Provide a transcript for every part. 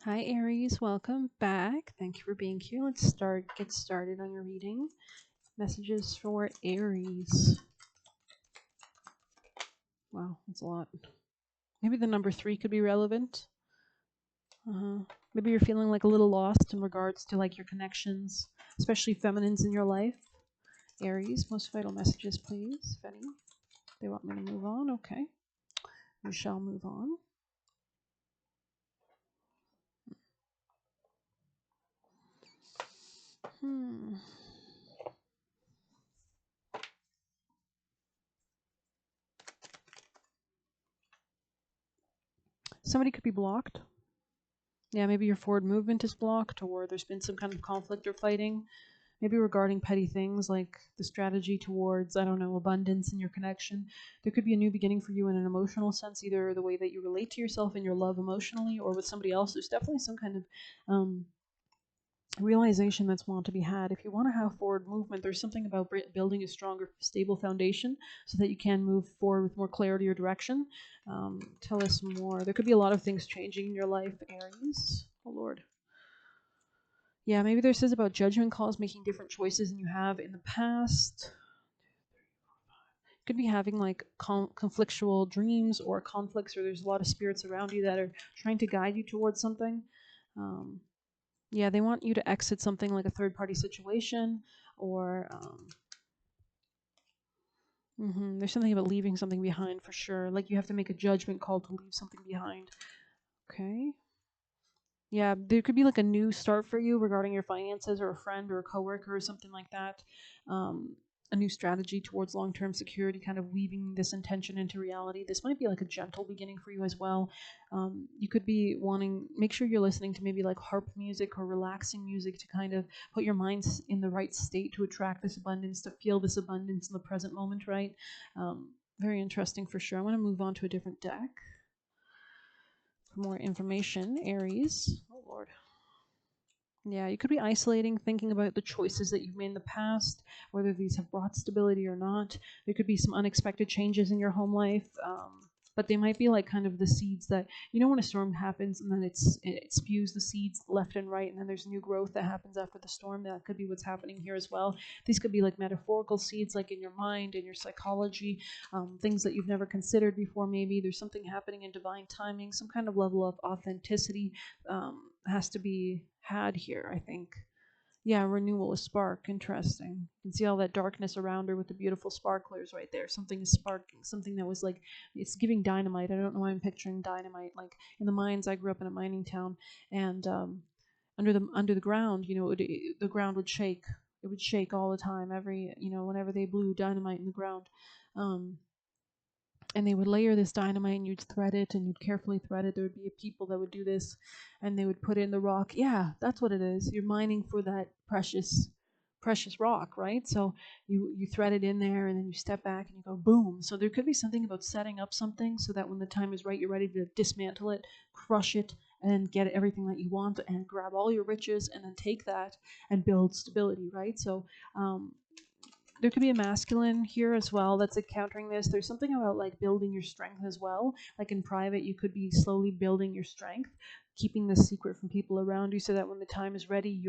Hi Aries, welcome back. Thank you for being here. Get started on your reading. Messages for Aries. Wow, that's a lot. Maybe the number 3 could be relevant. Maybe you're feeling like a little lost in regards to like your connections, especially feminines in your life. Aries, most vital messages, please. If any. They want me to move on. Okay. We shall move on. Hmm. Somebody could be blocked. Yeah, maybe your forward movement is blocked, or there's been some kind of conflict or fighting. Maybe regarding petty things like the strategy towards, I don't know, abundance in your connection. There could be a new beginning for you in an emotional sense, either the way that you relate to yourself and your love emotionally or with somebody else. There's definitely some kind of realization that's want to be had. If you want to have forward movement, there's something about building a stronger, stable foundation so that you can move forward with more clarity or direction. Tell us more. There could be a lot of things changing in your life, Aries. Oh, Lord. Yeah, maybe there's says about judgment calls, making different choices than you have in the past. Could be having like conflictual dreams or conflicts, or there's a lot of spirits around you that are trying to guide you towards something. Um, yeah, they want you to exit something like a third party situation, or there's something about leaving something behind for sure. Like you have to make a judgment call to leave something behind. Okay. Yeah, there could be like a new start for you regarding your finances or a friend or a coworker or something like that. Um, a new strategy towards long-term security, kind of weaving this intention into reality. This might be like a gentle beginning for you as well. You could be wanting, make sure you're listening to maybe like harp music or relaxing music to kind of put your minds in the right state to attract this abundance, to feel this abundance in the present moment, right? Very interesting for sure. I want to move on to a different deck for more information, Aries. Oh, Lord. Yeah, you could be isolating, thinking about the choices that you've made in the past, whether these have brought stability or not. There could be some unexpected changes in your home life, but they might be like kind of the seeds that when a storm happens and then it spews the seeds left and right, and then there's new growth that happens after the storm. That could be what's happening here as well. These could be like metaphorical seeds, like in your mind, in your psychology, things that you've never considered before. Maybe there's something happening in divine timing, some kind of level of authenticity has to be had here, I think. Yeah, renewal, a spark. Interesting. You can see all that darkness around her with the beautiful sparklers right there. Something is sparking. Something that was like, it's giving dynamite. I don't know why I'm picturing dynamite. Like in the mines, I grew up in a mining town, and under the ground, the ground would shake. It would shake all the time. Whenever they blew dynamite in the ground. Um, and they would layer this dynamite and you'd thread it and you'd carefully thread it. There would be people that would do this and they would put it in the rock. Yeah, that's what it is. You're mining for that precious rock, right? So you thread it in there and then you step back and you go boom. So there could be something about setting up something so that when the time is right, you're ready to dismantle it, crush it, and get everything that you want and grab all your riches and then take that and build stability, right? So there could be a masculine here as well that's encountering this. There's something about like building your strength as well. Like in private, you could be slowly building your strength, keeping this secret from people around you, so that when the time is ready,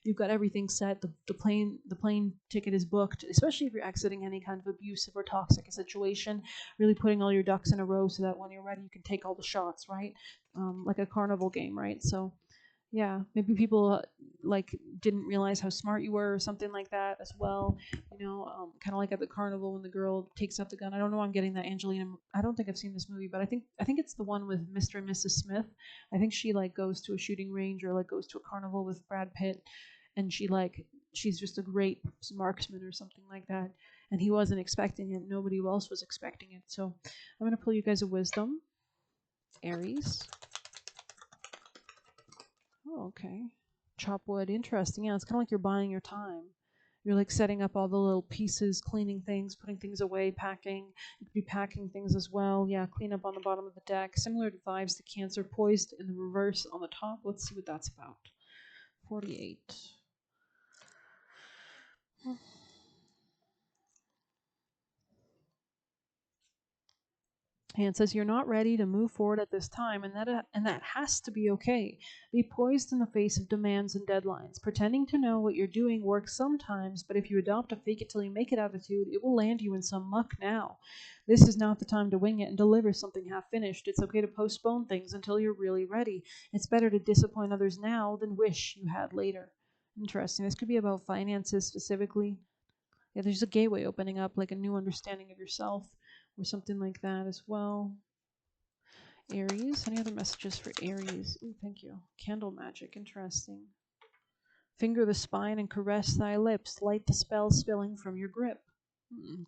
you've got everything set. The plane ticket is booked. Especially if you're exiting any kind of abusive or toxic situation, really putting all your ducks in a row so that when you're ready, you can take all the shots, right? Like a carnival game, right? So yeah, maybe people like didn't realize how smart you were or something like that as well. Kind of like at the carnival when the girl takes up the gun. I don't know why I'm getting that Angelina. I don't think I've seen this movie, but I think it's the one with Mr. and Mrs. Smith. I think she like goes to a shooting range or like goes to a carnival with Brad Pitt, and she's just a great marksman or something like that. And he wasn't expecting it. Nobody else was expecting it. So I'm gonna pull you guys a wisdom, Aries. Oh, okay. Chop wood. Interesting. Yeah, it's kind of like you're buying your time. You're like setting up all the little pieces, cleaning things, putting things away, packing. You could be packing things as well. Yeah, clean up on the bottom of the deck. Similar to vibes to Cancer, poised in the reverse on the top. Let's see what that's about. 48. And it says you're not ready to move forward at this time, and that has to be okay. Be poised in the face of demands and deadlines. Pretending to know what you're doing works sometimes, but if you adopt a fake it till you make it attitude, it will land you in some muck now. This is not the time to wing it and deliver something half finished. It's okay to postpone things until you're really ready. It's better to disappoint others now than wish you had later. Interesting. This could be about finances specifically. Yeah, there's a gateway opening up, like a new understanding of yourself or something like that as well. Aries, any other messages for Aries? Ooh, thank you. Candle magic, interesting. Finger the spine and caress thy lips. Light the spell spilling from your grip.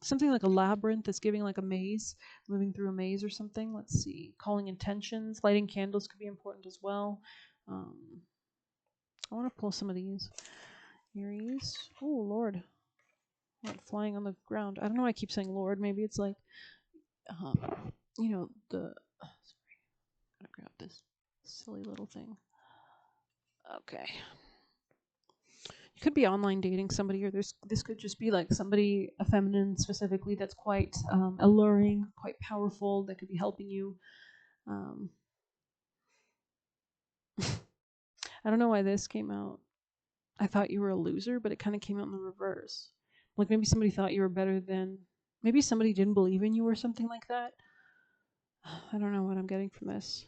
Something like a labyrinth that's giving like a maze, moving through a maze or something. Let's see. Calling intentions. Lighting candles could be important as well. I want to pull some of these. Aries. Oh, Lord. What, flying on the ground. I don't know why I keep saying Lord. Maybe it's like, you know, the... sorry. I'm going to grab this silly little thing. Okay. You could be online dating somebody, or this could just be like somebody, a feminine specifically, that's quite alluring, quite powerful, that could be helping you. I don't know why this came out. I thought you were a loser, but it kind of came out in the reverse. Like maybe somebody thought you were better than, maybe somebody didn't believe in you or something like that. I don't know what I'm getting from this.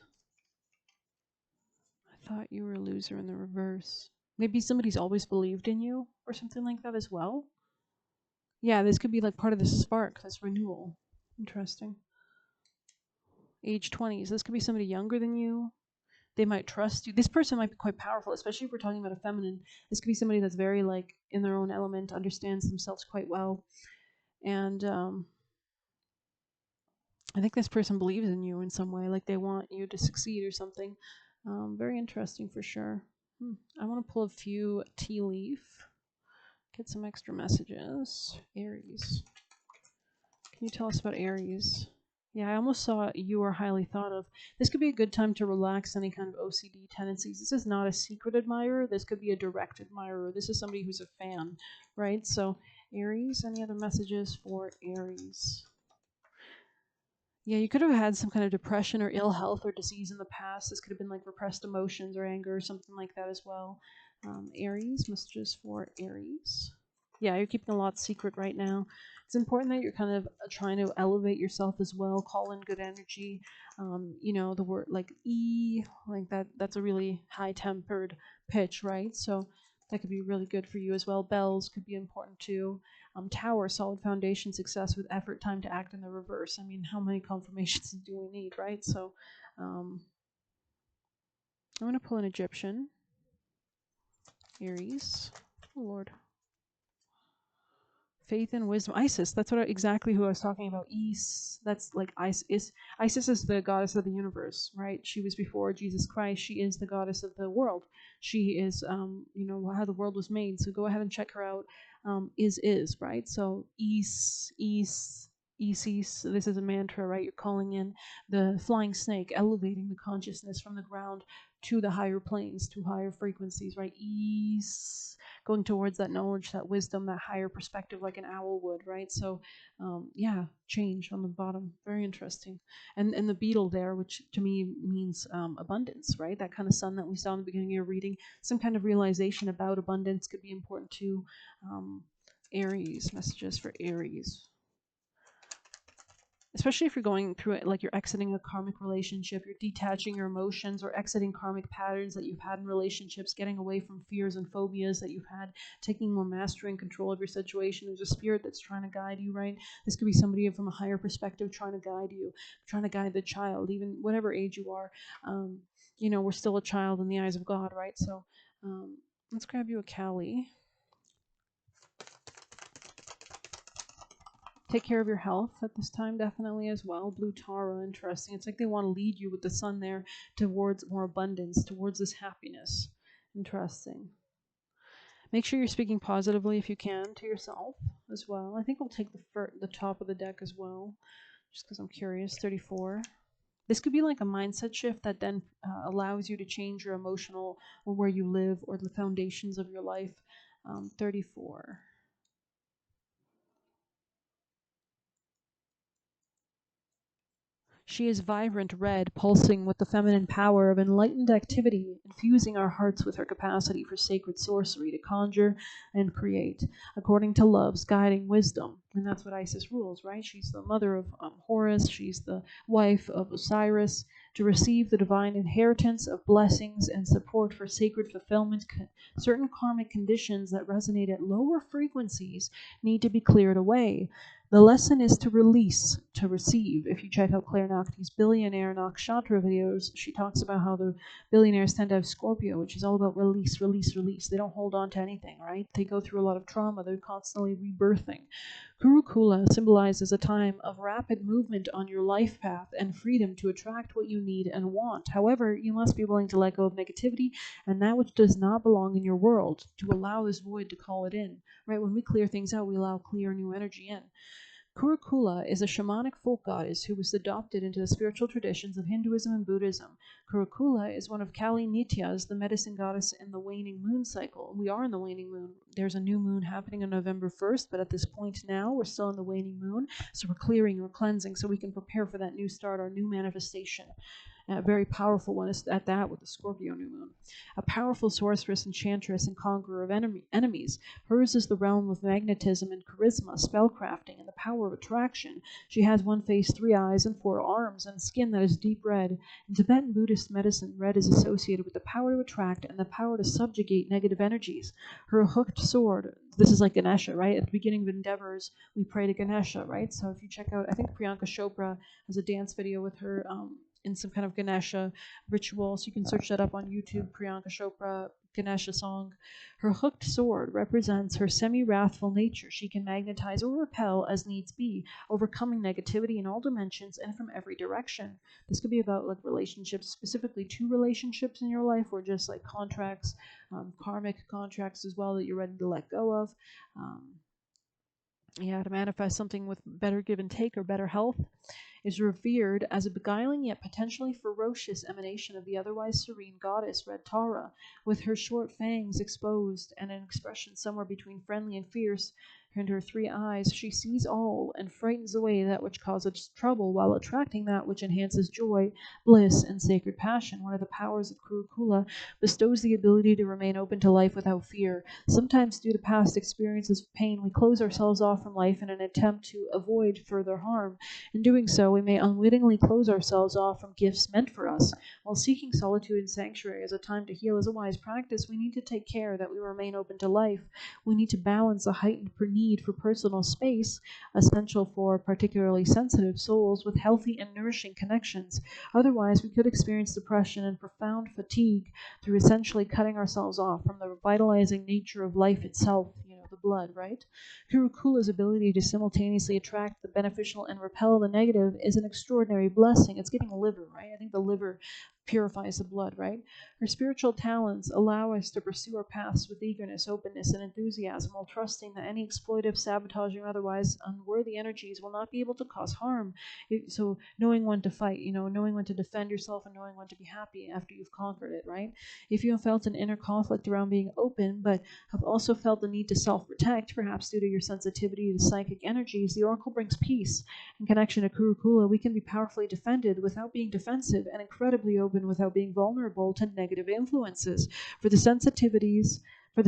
I thought you were a loser in the reverse. Maybe somebody's always believed in you or something like that as well. Yeah, this could be like part of this spark, this renewal. Interesting. Age 20s. This could be somebody younger than you. They might trust you. This person might be quite powerful, especially if we're talking about a feminine. This could be somebody that's very like in their own element, understands themselves quite well. And I think this person believes in you in some way, like they want you to succeed or something. Very interesting for sure. I want to pull a few tea leaf, get some extra messages. Aries. Can you tell us about Aries? Yeah, I almost saw you are highly thought of. This could be a good time to relax any kind of OCD tendencies. This is not a secret admirer. This could be a direct admirer. This is somebody who's a fan, right? So, Aries, any other messages for Aries? Yeah, you could have had some kind of depression or ill health or disease in the past. This could have been like repressed emotions or anger or something like that as well. Aries, messages for Aries. Yeah, you're keeping a lot secret right now. It's important that you're kind of trying to elevate yourself as well, call in good energy. You know, the word like E, like that's a really high tempered pitch, right? So that could be really good for you as well. Bells could be important too. Tower, solid foundation, success with effort, time to act in the reverse. I mean, how many confirmations do we need, right? So I'm going to pull an Egyptian. Aries. Oh, Lord. Faith and wisdom. Isis. That's exactly who I was talking about. That's like Isis. Isis is the goddess of the universe, right? She was before Jesus Christ. She is the goddess of the world. She is, you know, how the world was made. So go ahead and check her out. Is right. So Isis. This is a mantra, right? You're calling in the flying snake, elevating the consciousness from the ground to the higher planes, to higher frequencies, right? Going towards that knowledge, that wisdom, that higher perspective, like an owl would, right? So, yeah, change on the bottom, very interesting. And the beetle there, which to me means abundance, right? That kind of sun that we saw in the beginning of your reading, some kind of realization about abundance could be important too. Aries, messages for Aries. Especially if you're going through it, like you're exiting a karmic relationship, you're detaching your emotions or exiting karmic patterns that you've had in relationships, getting away from fears and phobias that you've had, taking more mastery and control of your situation. There's a spirit that's trying to guide you, right? This could be somebody from a higher perspective trying to guide you, trying to guide the child, even whatever age you are. You know, we're still a child in the eyes of God, right? So let's grab you a Cali. Take care of your health at this time, definitely as well. Blue Tara, interesting. It's like they want to lead you with the sun there towards more abundance, towards this happiness. Interesting. Make sure you're speaking positively if you can to yourself as well. I think I'll take the top of the deck as well, just because I'm curious. 34. This could be like a mindset shift that then allows you to change your emotional or where you live or the foundations of your life. 34. She is vibrant red, pulsing with the feminine power of enlightened activity, infusing our hearts with her capacity for sacred sorcery to conjure and create, according to love's guiding wisdom. And that's what Isis rules, right? She's the mother of Horus, she's the wife of Osiris. To receive the divine inheritance of blessings and support for sacred fulfillment, certain karmic conditions that resonate at lower frequencies need to be cleared away. The lesson is to release, to receive. If you check out Claire Nakhti's billionaire nakshatra videos, she talks about how the billionaires tend to have Scorpio, which is all about release, release, release. They don't hold on to anything, right? They go through a lot of trauma. They're constantly rebirthing. Kurukula symbolizes a time of rapid movement on your life path and freedom to attract what you need and want. However, you must be willing to let go of negativity and that which does not belong in your world to allow this void to call it in. Right? When we clear things out, we allow clear new energy in. Kurukula is a shamanic folk goddess who was adopted into the spiritual traditions of Hinduism and Buddhism. Kurukula is one of Kali Nitya's, the medicine goddess in the waning moon cycle. We are in the waning moon. There's a new moon happening on November 1st, but at this point now, we're still in the waning moon. So we're clearing, we're cleansing, so we can prepare for that new start, our new manifestation. A very powerful one is at that with the Scorpio new moon. A powerful sorceress, enchantress, and conqueror of enemies. Hers is the realm of magnetism and charisma, spellcrafting, and the power of attraction. She has one face, 3 eyes, and 4 arms, and skin that is deep red. In Tibetan Buddhist medicine, red is associated with the power to attract and the power to subjugate negative energies. Her hooked sword, this is like Ganesha, right? At the beginning of endeavors, we pray to Ganesha, right? So if you check out, I think Priyanka Chopra has a dance video with her in some kind of Ganesha ritual. So you can search that up on YouTube, Priyanka Chopra Ganesha song. Her hooked sword represents her semi-wrathful nature. She can magnetize or repel as needs be, overcoming negativity in all dimensions and from every direction. This could be about like relationships, specifically 2 relationships in your life, or just like contracts, karmic contracts as well that you're ready to let go of. To manifest something with better give and take or better health, is revered as a beguiling yet potentially ferocious emanation of the otherwise serene goddess Red Tara, with her short fangs exposed and an expression somewhere between friendly and fierce. And her 3 eyes, she sees all and frightens away that which causes trouble while attracting that which enhances joy, bliss, and sacred passion. One of the powers of Kurukula bestows the ability to remain open to life without fear. Sometimes, due to past experiences of pain, we close ourselves off from life in an attempt to avoid further harm. In doing so, we may unwittingly close ourselves off from gifts meant for us. While seeking solitude and sanctuary as a time to heal is a wise practice, we need to take care that we remain open to life. We need to balance a heightened need for personal space, essential for particularly sensitive souls, with healthy and nourishing connections. Otherwise, we could experience depression and profound fatigue through essentially cutting ourselves off from the revitalizing nature of life itself, the blood, right? Kurukula's ability to simultaneously attract the beneficial and repel the negative is an extraordinary blessing. It's getting a liver, right? I think the liver purifies the blood, right? Her spiritual talents allow us to pursue our paths with eagerness, openness, and enthusiasm, while trusting that any exploitive, sabotaging, or otherwise unworthy energies will not be able to cause harm. So knowing when to fight, knowing when to defend yourself and knowing when to be happy after you've conquered it, right? If you have felt an inner conflict around being open, but have also felt the need to self-protect, perhaps due to your sensitivity to psychic energies, the oracle brings peace. In connection to Kurukula, we can be powerfully defended without being defensive and incredibly open without being vulnerable to negative influences. For the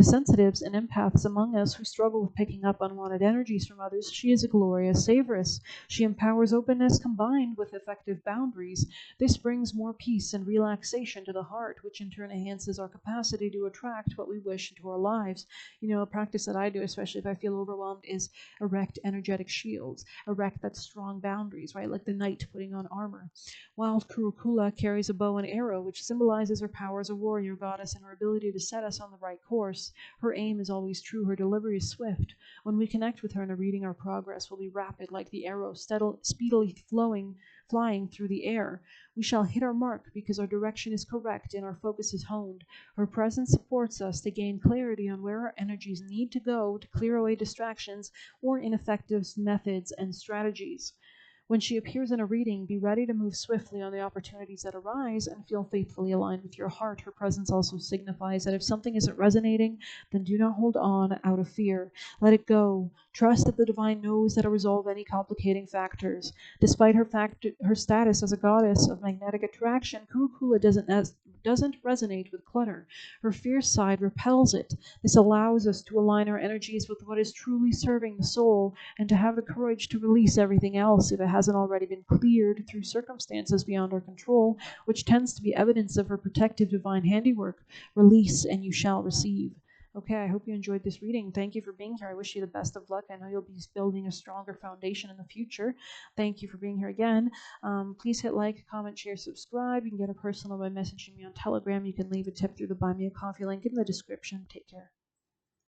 sensitives and empaths among us who struggle with picking up unwanted energies from others, she is a glorious savioress. She empowers openness combined with effective boundaries. This brings more peace and relaxation to the heart, which in turn enhances our capacity to attract what we wish into our lives. A practice that I do, especially if I feel overwhelmed, is erect energetic shields. Erect that strong boundaries, right? Like the knight putting on armor. While Kurukula carries a bow and arrow, which symbolizes her power as a warrior goddess and her ability to set us on the right course. Her aim is always true. Her delivery is swift. When we connect with her in a reading, our progress will be rapid, like the arrow speedily flying through the air. We shall hit our mark because our direction is correct and our focus is honed. Her presence supports us to gain clarity on where our energies need to go to clear away distractions or ineffective methods and strategies. When she appears in a reading, be ready to move swiftly on the opportunities that arise and feel faithfully aligned with your heart. Her presence also signifies that if something isn't resonating, then do not hold on out of fear. Let it go. Trust that the divine knows how to resolve any complicating factors. Despite her status as a goddess of magnetic attraction, Kurukula doesn't resonate with clutter. Her fierce side repels it. This allows us to align our energies with what is truly serving the soul and to have the courage to release everything else if it hasn't already been cleared through circumstances beyond our control, which tends to be evidence of her protective divine handiwork. Release and you shall receive. Okay, I hope you enjoyed this reading. Thank you for being here. I wish you the best of luck. I know you'll be building a stronger foundation in the future. Thank you for being here again. Please hit like, comment, share, subscribe. You can get a personal by messaging me on Telegram. You can leave a tip through the Buy Me a Coffee link in the description. Take care.